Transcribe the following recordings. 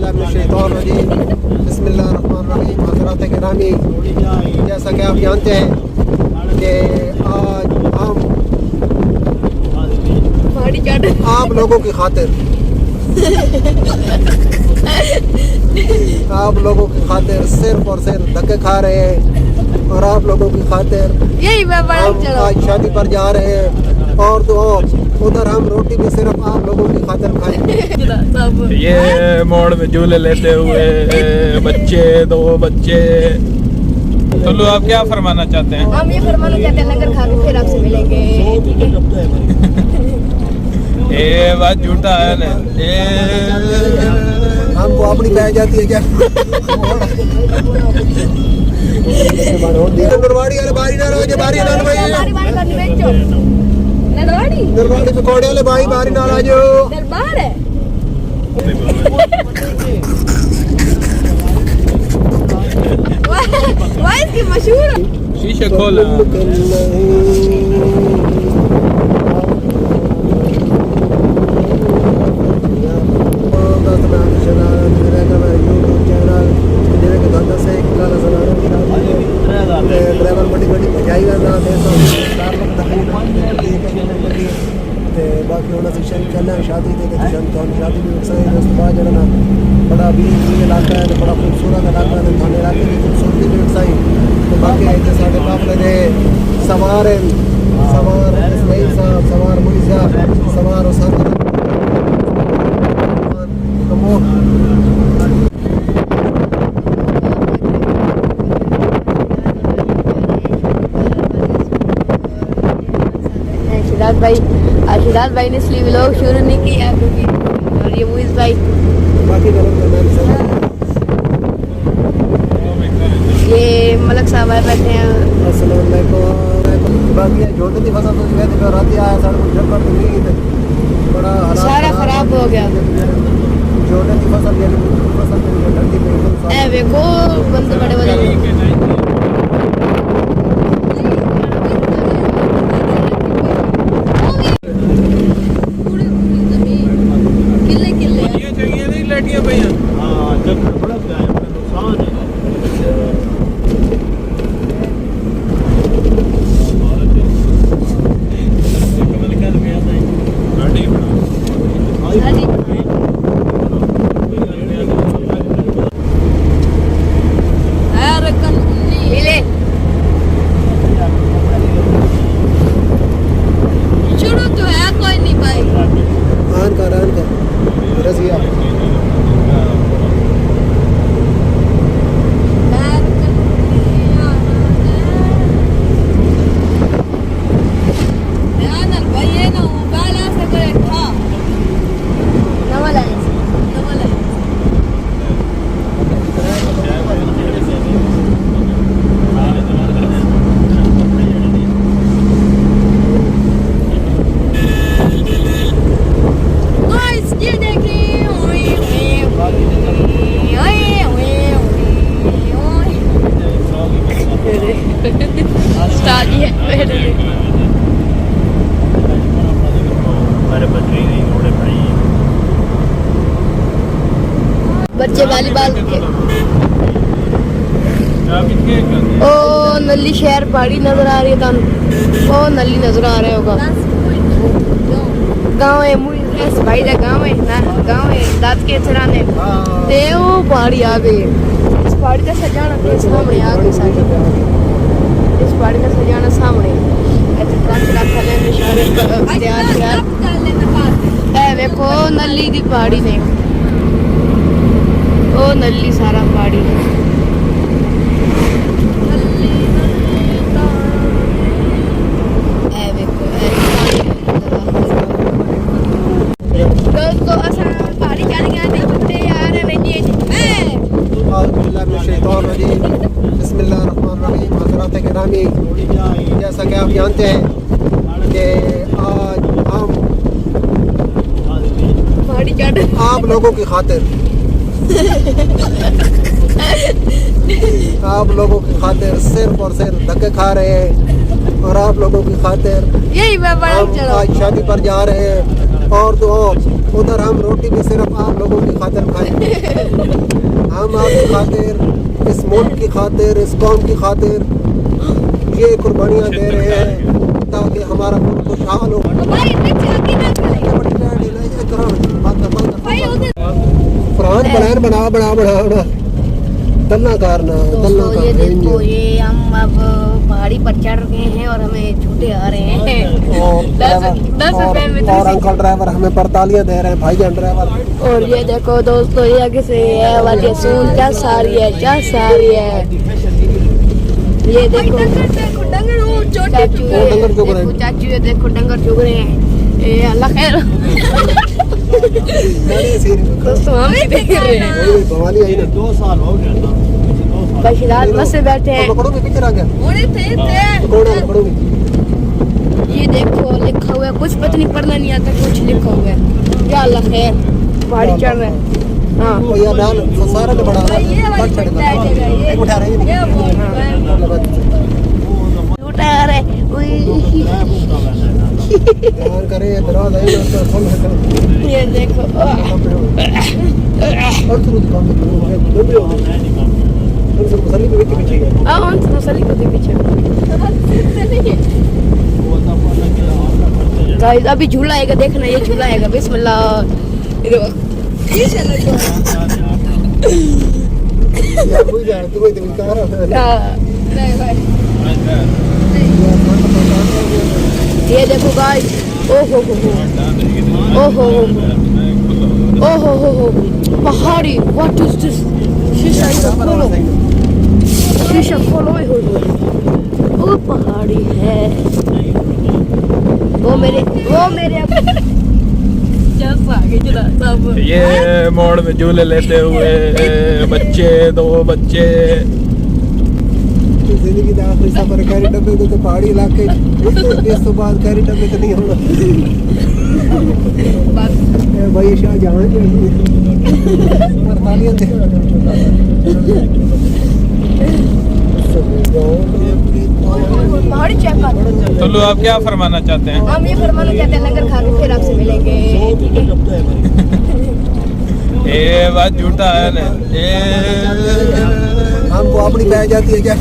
औज़ुबिल्लाहिमिनश्शैतानिर्रजीम बिस्मिल्लाहिर्रहमानिर्रहीम। हज़रात गिरामी, जैसा कि आप जानते हैं कि आज हम आप लोगों की खातिर सिर्फ और सिर्फ धक्के खा रहे हैं और आप लोगों की खातिर हम आज शादी पर जा रहे हैं और तो उधर हम रोटी भी सिर्फ आप लोगों की खातिर खाएंगे। ये मोड़ में झूले लेते हुए बच्चे, 2 बच्चे। तो लो, आप क्या फरमाना चाहते हैं? हम ये फरमाना चाहते हैं लंगर खा के फिर आपसे मिलेंगे। ये बात झूठा है ना, ये हमको अपनी बह जाती है क्या? नरवाड़ी वाले बारी ना रोजे बारी ना भाई, नरवाड़ी पकौड़े वाले भाई बारी ना आ जाओ। दरबार है वाह इसकी मशहूर शीशे खोला। ड्राइवर बड़ी बड़ी भजाएगा ना बाकी होना से चलना शादी थे शादी भी उस बाद जरा बड़ा भी इलाका है, बड़ा खूबसूरत इलाका है, थाने इलाके की खूबसूरती भी उठसाई। तो बाकी ऐसे साढ़े काफले ने सवार इस्माइल साहब, सवार मुइज़ा, सवार उसामा आशीर्वाद भाई ने इसलिए व्लॉग शुरू नहीं किया क्योंकि और ये मुइज़ भाई ये मलक साहब आए बैठे हैं। बाकी जोड़ने की फसल तो कहते हैं रात आया साढ़े कुछ पर तो नहीं बड़ा सारा खराब हो गया। जोड़ने की फसल ठंडी पे देखो बंदे बड़े बड़े बच्चे वॉलीबॉल ओ नली शहर पहाड़ी नजर आ रही है तन ओ नली नजर आ रहा होगा। गांव है मुइस भाई का गांव है ना, गांव है दाद के चराने ते वो पहाड़ी आ गई। इस पहाड़ी का सजाना के सामने आ गई सारी, इस पहाड़ी का सजाना सामने ऐसे कांच रखा ले निशाने तैयार है। देखो नली दी पहाड़ी ने ओ नली सारा पहाड़ी दोस्तों असा पहाड़ी चढ़ गया देखते यार बिस्मिल्लाहिर्रहमानिर्रहीम। हज़रात गिरामी, जैसा कि आप जानते हैं कि आज हम पहाड़ी चढ़ आप लोगों की खातिर सिर्फ और सिर्फ धक्के खा रहे हैं और आप लोगों की खातिर यही मैं हम आज शादी पर जा रहे हैं और तो उधर हम रोटी भी सिर्फ आप लोगों की खातिर खाएंगे। हम आपकी खातिर, इस मुल्क की खातिर, इस कौम की खातिर ये कुर्बानियाँ दे रहे हैं ताकि हमारा मुल्क खुशहाल हो। फरहान प्लान बना तलना कारना दोस्तों ये देखो, ये हम अब पहाड़ी पर चढ़ गए हैं और हमें झूठे आ रहे हैं। 10 रुपए में और अंकल ड्राइवर हमें 45 दे रहे हैं, भाईजान ड्राइवर। और ये देखो दोस्तों, ये आगे से ये वाली सून क्या सारी है, क्या सारी है। ये देखो चाचू, चाचू ये देखो डंगर चुग रहे हैं। ये अल्लाह खैर। दोस्तों हमें देख रहे हैं। भवानी आई ना 2 साल हो गया। बशीरात बस से बैठे हैं। पकड़ोगे पिक्चर आ गया पकड़ोगे। ये देखो लिखा हुआ है, कुछ पता नहीं पढ़ना नहीं आता, कुछ लिखा हुआ है। क्या अल्लाह खैर, पहाड़ी चढ़ रहे हैं। हाँ ये डाल सारा ने बड़ा उठा रहे हैं। झूठा आ रहा है। ध्यान करें दरवाजा है ना खोल है। ये देखो और तो काम में डूबे हो गए। तो मसली के पीछे हाँ उन मसली को पीछे। गाइस अभी झूला आएगा, देखना ये झूला आएगा। बिस्मिल्लाह। यार कोई जा तू कोई तो कह रहा है। नहीं भाई ये देखो गाइस, ओहो हो पहाड़ी, व्हाट इज दिस? शीशा खोलो, शीशा खोलो। ओ पहाड़ी है, वो मेरे ये मोड़ में झूले लेते हुए बच्चे, 2 बच्चे। जिंदगी का आखिरी सफर कैरी डब्बे को तो पहाड़ी इलाके इस तो बाद कैरी डब्बे तो नहीं होगा। भाई शाह जहाँ पहाड़ी चेक कर। तो लो आप क्या फरमाना चाहते हैं? हम ये फरमाना चाहते हैं लंगर खा के फिर आपसे मिलेंगे, ठीक है? ये बात झूठा है ना, ये हमको अपनी पै जाती है क्या?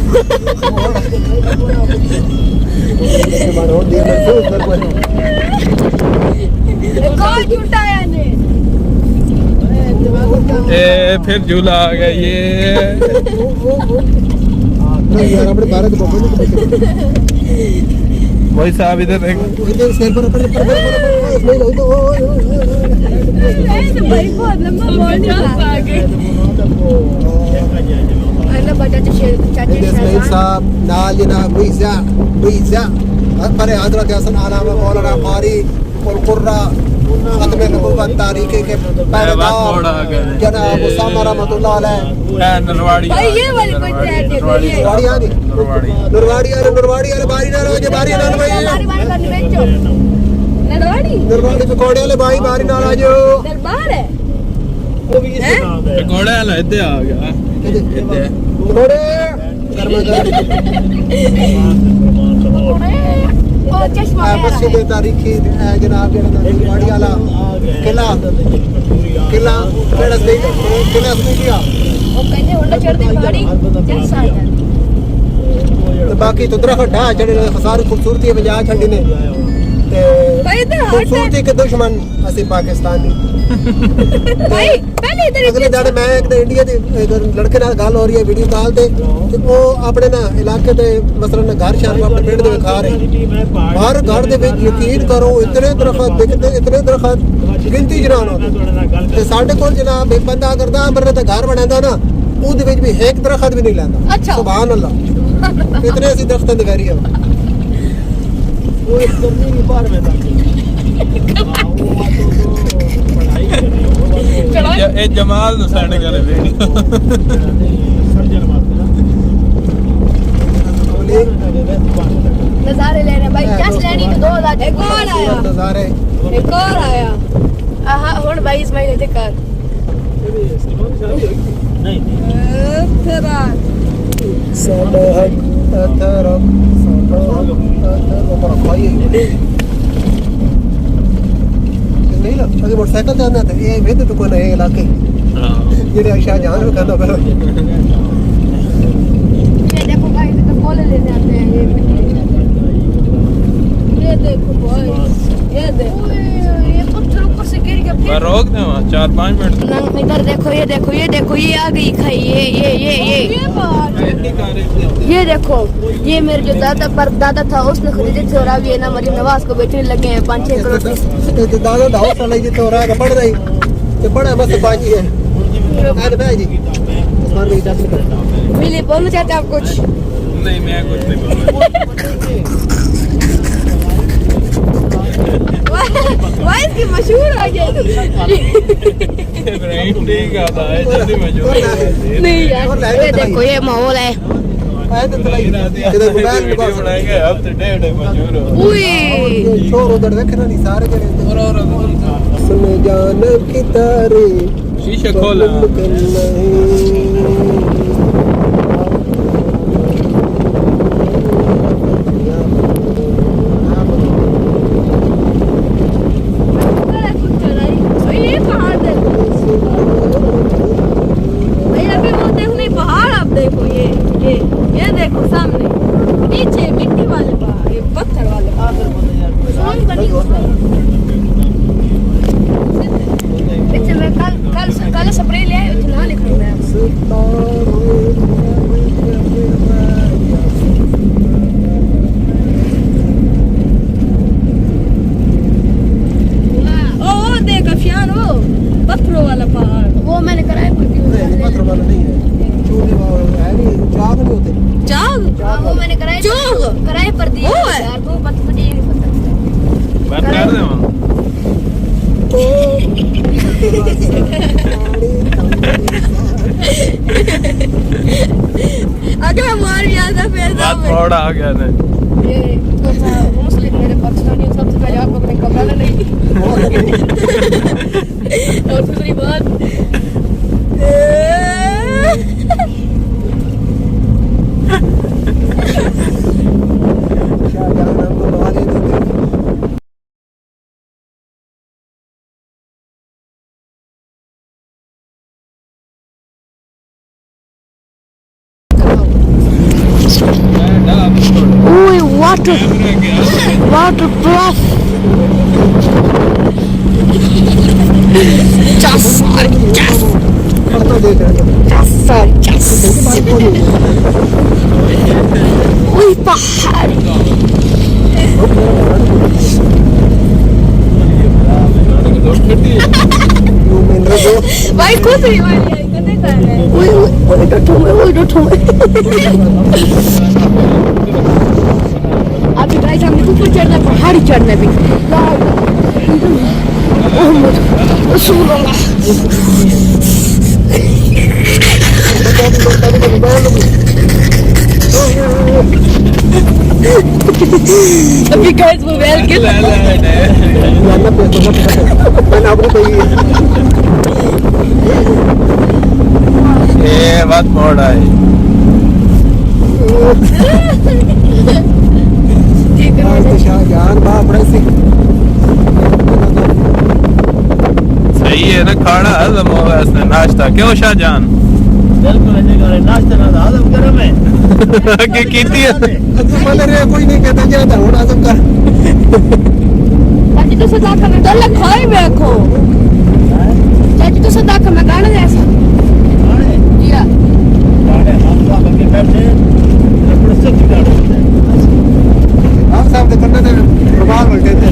कौन झूठा है ने? फिर झूला आ गया ये। नहीं यार अपने भारत को भाई साहब इधर देख। इधर सर पर नहीं लो तो भाई बहुत लंबा बोल रहा है। अरे बच्चा चाची इस्माइल साहब नाल जनाब बुइजा फरे हजरत हसन आलामा मौलाना कारी कुर्रा खत्म नबुव्वत तारीख के पैरोकार जनाब उसामा रहमतुल्लाह अलैह नरवाड़ी। भाई ये वाली पंचायत है, नरवाड़ी आ गई। नरवाड़ी वाले बारी ना रोज बारी ना भाई नरवाड़ी पकौड़े वाले भाई बारी ना आ जाओ। दरबार है पकौड़े वाला इधर आ गया। पकौड़े गर्मा ओ चश्मा मस्जिद तारीखी जनाब नरवाड़ी वाला किला किला केड़ा से किला से किया वो कहते होंडा चढ़ते पहाड़ी जैसा है। तो बाकी तो दरख्त ढा चढ़े सारी खूबसूरती बजा छड़ी ने खूबसूरती के दुश्मन असि पाकिस्तानी। भाई पहले इधर अगले दिन मैं एक इंडिया ਦੇ ਲੜਕੇ ਨਾਲ ਗੱਲ ਹੋ ਰਹੀ ਹੈ ਵੀਡੀਓ ਕਾਲ ਤੇ ਉਹ ਆਪਣੇ ਨਾ ਇਲਾਕੇ ਦੇ ਮਸਲਨ ਘਰ ਸ਼ਾਨ ਆਪਣੇ ਪਿੰਡ ਦੇ ਵਿਖਾ ਰਹੇ ਹਰ ਘਰ ਦੇ ਵਿੱਚ ਯਕੀਨ ਕਰੋ ਇਤਨੇ ਦਰਖਤ ਦਿਖਦੇ ਇਤਨੇ ਦਰਖਤ ਗਿਣਤੀ ਜਨਾਨ ਤੇ ਸਾਡੇ ਕੋਲ ਜਨਾਬ ਬੰਦਾ ਕਰਦਾ ਮਰਨੇ ਤਾਂ ਘਰ ਬਣਾਉਂਦਾ ਨਾ ਉਹਦੇ ਵਿੱਚ ਵੀ ਇੱਕ ਦਰਖਤ ਵੀ ਨਹੀਂ ਲੈਂਦਾ। ਸੁਭਾਨ ਅੱਲਾਹ ਇਤਨੇ ਅਸੀਂ ਦਰਖਤਾਂ ਦੀ ਗੈਰੀ ਆ ਉਹ ਇਸ ਕਰਨੀ ਨਹੀਂ ਬਾਹਰ ਮੈਂ ਤਾਂ ये जमाल तो सेंड करे नजारे ले रहे भाई, जस लेनी तो 2000 एक और आया, नजारे एक और आया। आहा हुन भाई इस्माइल ते कर नहीं तेरा साडा हक अतरम साडा हक अतरम पर भाई नहीं ना अगर मोटरसाइकिल से आना तो ये वेद तो कोई नहीं इलाके ये शाहजहां में करना करो ये देखो भाई तो कोले लेने आते हैं ये देखो भाई ये देखो ये पत्थर ऊपर से गिर गया मैं रोक दे वहाँ 4-5 मिनट इधर देखो ये देखो ये देखो ये आ गई खाई ये देखो ये मेरे जो दादा था उसने खरीदे थे और अब ये ना मरीम नवाज को बेचने लगे हैं 5-6 करोड़ की तो दादा दाओ साला जी तो रहा पढ़ रही तो बड़ा मस्त बाजी है आज भाई जी उस्मान भाई जाते हैं मिली बोलना चाहते आप कुछ नहीं मैं कुछ नहीं वाह इसकी मशहूर आ गया इब्राहिम ठीक आता है जल्दी मशहूर नहीं यार ये देखो ये माहौल है आए तो तलाई इधर मोबाइल में बात बनाएंगे हफ्ते डेढ़ मशहूर हो उई छोर उधर देखना नहीं सारे जने सुन जान की तारे शीशे खोला देखो सामने नीचे मिट्टी वाले पहाड़ ये पत्थर वाले पीछे मैं कल स्प्रे ले आया इतना लिखूं मैं ओ देख अफियान वो पत्थरों वाला पहाड़ वो मैंने कराया पत्थर वाला नहीं है चूड़ी वाला है नहीं चाक नहीं होते चाग वो मैंने कराया कराए पर दिए यार तू पता नहीं पता बात कर दे वहाँ अगर हमारे यहाँ से फिर बात थोड़ा आ गया था ये तो था मुस्लिम मेरे पाकिस्तानी सबसे पहले आप लोग ने घबराना नहीं और दूसरी बात शाहजहां हमको नवाजे देते Ui, water plus. पढ़ता देख रहे Ui, pahari. Vai kudri wali hai, kade ka hai? Ui, डोठो अभी गाइस हमने ऊपर चढ़ना है, पहाड़ी चढ़ना है भी मोहम्मद रसूलुल्लाह अभी गाइस मोबाइल के ये बात मोड़ आई सही है ना, खाना हजम होगा इसने, नाश्ता क्यों शाहजहान नाश्ता ना आदम गरम है क्या कीती है कोई नहीं कहता ज्यादा होना आजम कर चाची तो सदा का मैं गलत खाई बैठो चाची तो सदा का मैं गाना जैसा या गाड़े हम तो आगे बैठे अपने से गाड़ी आप साहब तो करने थे प्रभाव बोलते थे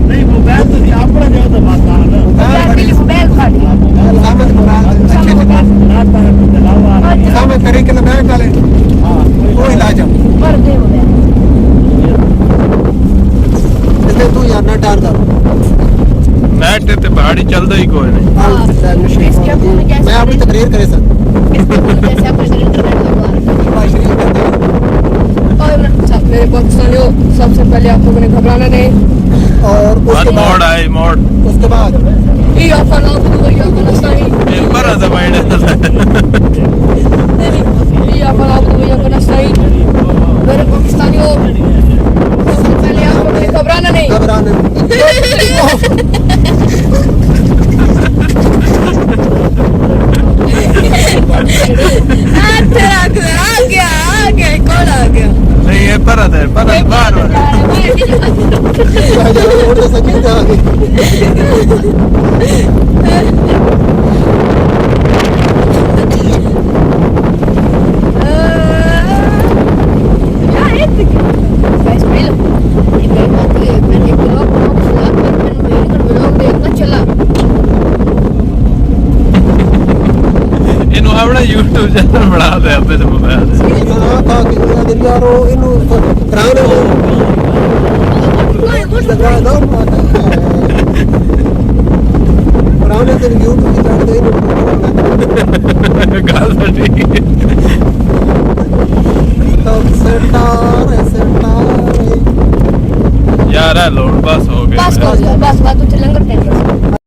नहीं वो बैठ तो नहीं अपना जो तो बात था ना मोबाइल खाली सामने अच्छे से नाता है चलावा सामने करे के मैं डाले हां कोई इलाज कर दे मोबाइल इसलिए तू यार ना डाल कर नेट ते पहाड़ी चलदा ही कोई नहीं। मैं अपनी तकरीर करे सर जैसे आपने इंटरनेट लगवा मेरे पाकिस्तानियों, सबसे पहले आप लोगों ने घबराना नहीं और बात मोड़ आई मोड़ उसके बाद ये आपका नाम तो वही आपका नाश्ता ही पेपर है दबाइने ये आपका नाम तो वही आपका नाश्ता ही मेरे पाकिस्तानियों, सबसे पहले आप लोगों ने घबराना घबराना नहीं घबराने आ गया कौन आ गया नहीं ये परत है परत बार और तो सकी था आगे इन्हों अपना YouTube चैनल बना दे अपने से मोबाइल से ना था कि मेरा दिल यारो इनु कराने लगा दो कराने ते YouTube की चढ़ दे गाल ठीक तब सेटार यार है लोड बस हो गया बस तो लंगर टेंशन